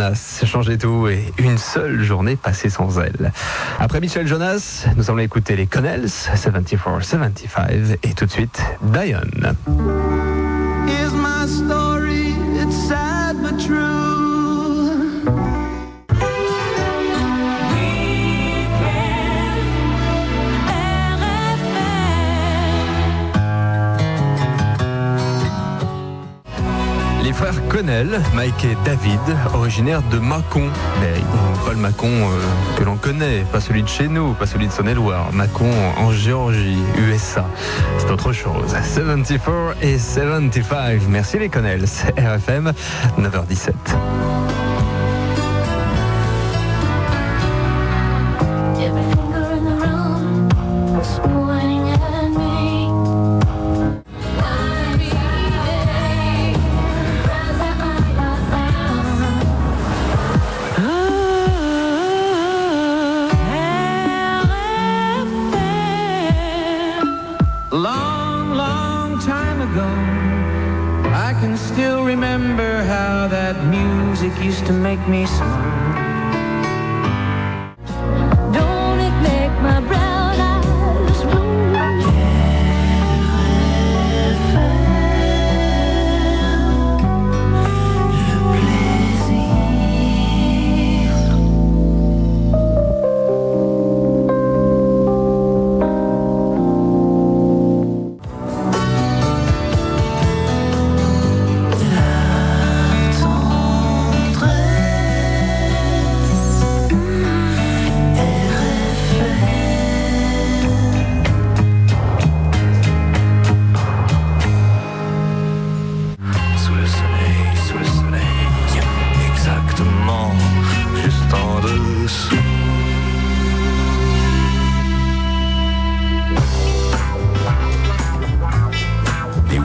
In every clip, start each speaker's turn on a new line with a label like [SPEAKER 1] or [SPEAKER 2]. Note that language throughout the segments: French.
[SPEAKER 1] Jonas, changer tout et une seule journée passée sans elle. Après Michel Jonas, nous allons écouter les Connells, 74-75 et tout de suite Diane.
[SPEAKER 2] Here's my story, it's sad but true.
[SPEAKER 1] Les frères Connell, Mike et David, originaires de Mâcon. Mais pas le Mâcon que l'on connaît, pas celui de chez nous, pas celui de Saône-et-Loire. Mâcon en Géorgie, USA. C'est autre chose. 74 et 75. Merci les Connells. RFM, 9h17.
[SPEAKER 2] Long, long time ago, I can still remember how that music used to make me smile. Don't it make my brown eyes blue?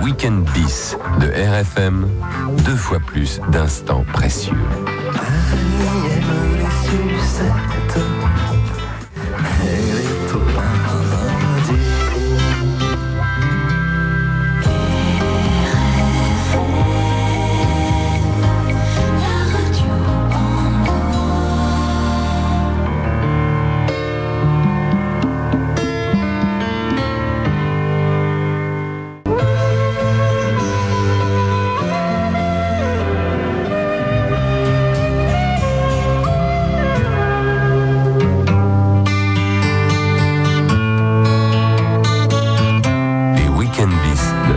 [SPEAKER 3] Week-end bis de RFM, 2 fois plus d'instants précieux.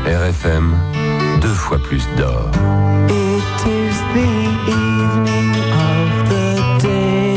[SPEAKER 3] RFM, 2 fois plus d'or.
[SPEAKER 2] It is the evening of the day.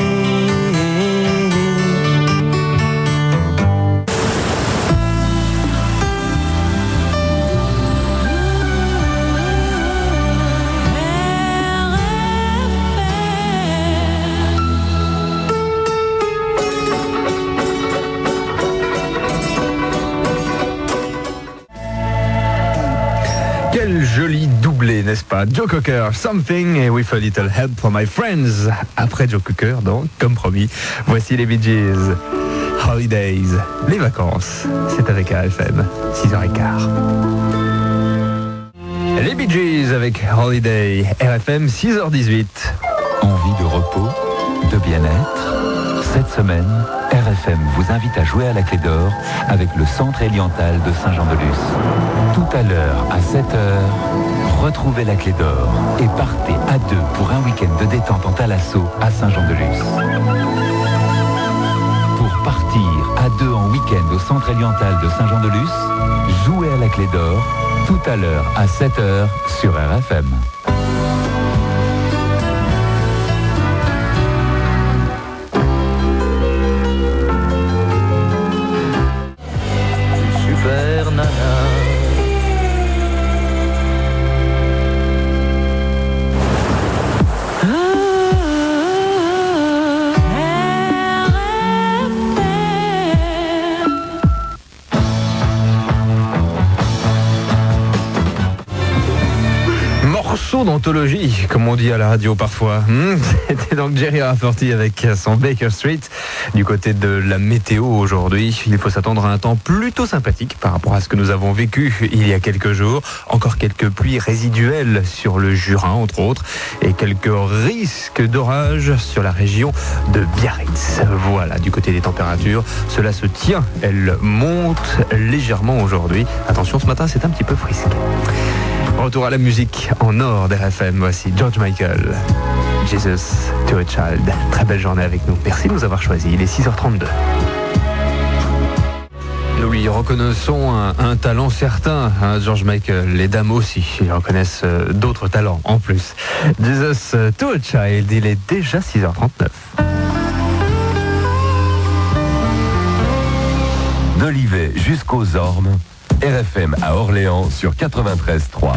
[SPEAKER 1] Quel joli doublé, n'est-ce pas? Joe Cocker, Something et With a Little Help from My Friends. Après Joe Cocker, donc, comme promis, voici les Bee Gees. Holidays, les vacances, c'est avec RFM, 6h15. Les Bee Gees avec Holiday, RFM, 6h18.
[SPEAKER 4] Envie de repos, de bien-être? Cette semaine, RFM vous invite à jouer à la clé d'or avec le Centre Eliantal de Saint-Jean-de-Luz. Tout à l'heure, à 7h, retrouvez la clé d'or et partez à 2 pour un week-end de détente en Thalasso à Saint-Jean-de-Luz. Pour partir à 2 en week-end au Centre Eliantal de Saint-Jean-de-Luz, jouez à la clé d'or tout à l'heure à 7h sur RFM.
[SPEAKER 2] Super Nana.
[SPEAKER 1] morceau d'anthologie, comme on dit à la radio parfois. C'était donc Jerry Rafferty avec son Baker Street. Du côté de la météo aujourd'hui, il faut s'attendre à un temps plutôt sympathique par rapport à ce que nous avons vécu il y a quelques jours. Encore quelques pluies résiduelles sur le Jura, entre autres, et quelques risques d'orage sur la région de Biarritz. Voilà, du côté des températures, cela se tient. Elle monte légèrement aujourd'hui. Attention, ce matin, c'est un petit peu frisqué. Retour à la musique en or d'RFM. Voici George Michael, Jesus to a Child. Très belle journée avec nous. Merci de nous avoir choisis. Il est 6h32. Nous lui reconnaissons un talent certain, George Michael. Les dames aussi, ils reconnaissent d'autres talents en plus. Jesus to a Child, il est déjà 6h39.
[SPEAKER 3] D'Olivet jusqu'aux Ormes, RFM à Orléans sur 93.3.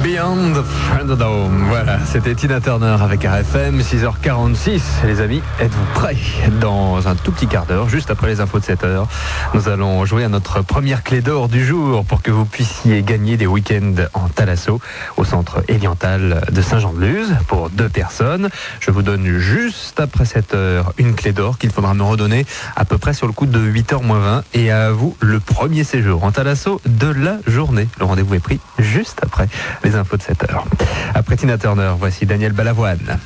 [SPEAKER 1] Beyond the Thunderdome. Voilà, c'était Tina Turner avec RFM, 6h46. Les amis, êtes-vous prêts? Dans un tout petit quart d'heure, juste après les infos de 7h, nous allons jouer à notre première clé d'or du jour pour que vous puissiez gagner des week-ends en thalasso au centre Eliantal de Saint-Jean-de-Luz pour 2 personnes. Je vous donne juste après 7h une clé d'or qu'il faudra me redonner à peu près sur le coup de 8h-20 et à vous le premier séjour en thalasso de la journée. Le rendez-vous est pris juste après les infos de 7h. Après Tina Turner, voici Daniel Balavoine.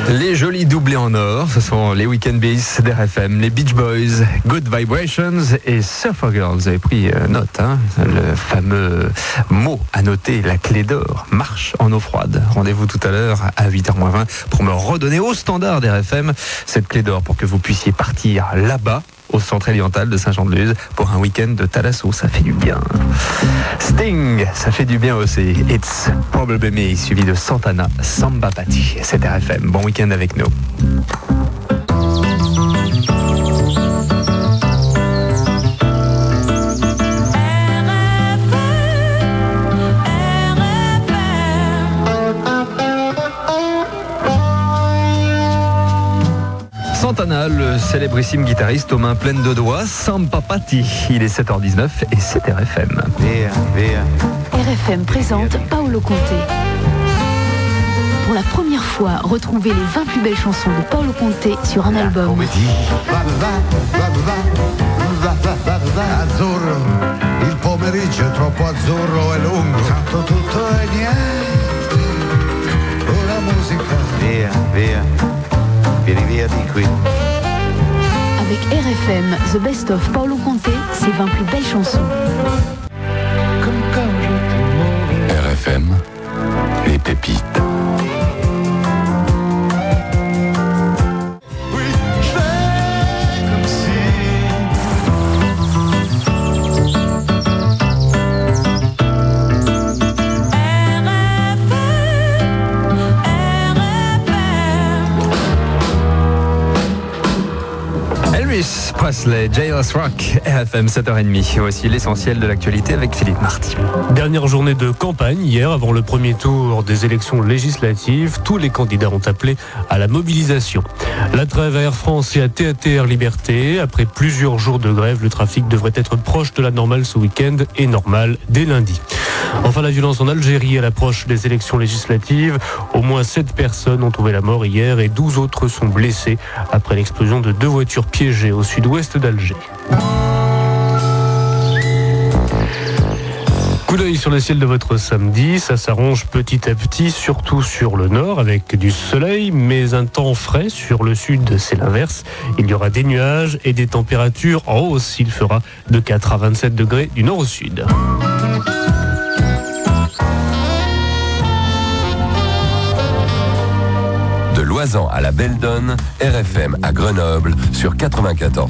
[SPEAKER 1] Les jolis doublés en or, ce sont les Weekend Beats d'RFM, les Beach Boys, Good Vibrations et Surfer Girls. Vous avez pris note, le fameux mot à noter, la clé d'or, marche en eau froide. Rendez-vous tout à l'heure à 8h-20 pour me redonner au standard d'RFM cette clé d'or pour que vous puissiez partir là-bas au centre Eliantal de Saint-Jean-de-Luz pour un week-end de thalasso. Ça fait du bien. Sting, ça fait du bien aussi. It's Probably Me, suivi de Santana, Samba Patti. C'est RFM. Bon week-end avec nous. Santana, le célébrissime guitariste aux mains pleines de doigts, Samba Patti. Il est 7h19 et c'est RFM.
[SPEAKER 5] RFM présente Paolo Conte. Pour la première fois, retrouvez les 20 plus belles chansons de Paolo Conte sur un album.
[SPEAKER 6] Azzurro, il pomeriggio è troppo azzurro e lungo. Canto tutto e niente. La musica. Via, via. Vieni via di qui.
[SPEAKER 5] Avec RFM, The Best of Paolo Conte, ses 20 plus belles chansons.
[SPEAKER 3] RFM, les pépites.
[SPEAKER 1] Presley, Jailhouse Rock, RFM 7h30. Voici l'essentiel de l'actualité avec Philippe Marty.
[SPEAKER 7] Dernière journée de campagne hier avant le premier tour des élections législatives. Tous les candidats ont appelé à la mobilisation. La trêve à Air France et à TAT Liberté. Après plusieurs jours de grève, le trafic devrait être proche de la normale ce week-end et normal dès lundi. Enfin, la violence en Algérie à l'approche des élections législatives. Au moins 7 personnes ont trouvé la mort hier et 12 autres sont blessées après l'explosion de 2 voitures piégées au sud-ouest d'Alger. Coup d'œil sur le ciel de votre samedi, ça s'arrange petit à petit, surtout sur le nord avec du soleil, mais un temps frais. Sur le sud, c'est l'inverse. Il y aura des nuages et des températures en hausse. Il fera de 4 à 27 degrés du nord au sud.
[SPEAKER 3] De Loisan à la Belle-Donne, RFM à Grenoble sur 94.1.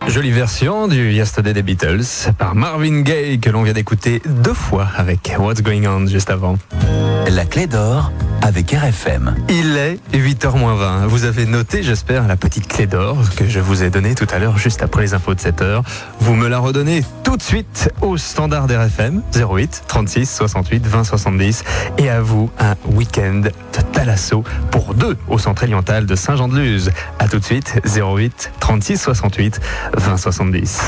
[SPEAKER 1] Jolie version du Yesterday des Beatles par Marvin Gaye que l'on vient d'écouter 2 fois avec What's Going On juste avant.
[SPEAKER 4] La clé d'or avec RFM.
[SPEAKER 1] Il est 8h-20. Vous avez noté, j'espère, la petite clé d'or que je vous ai donnée tout à l'heure, juste après les infos de 7h. Vous me la redonnez tout de suite au standard d'RFM, 08 36 68 20 70. Et à vous, un week-end de Thalasso pour 2 au centre oriental de Saint-Jean-de-Luz. A tout de suite, 08 36 68 20 70.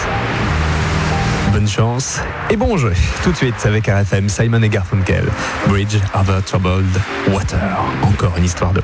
[SPEAKER 1] Bonne chance et bon jeu. Tout de suite avec RFM, Simon et Garfunkel. Bridge over troubled water. Encore une histoire d'eau.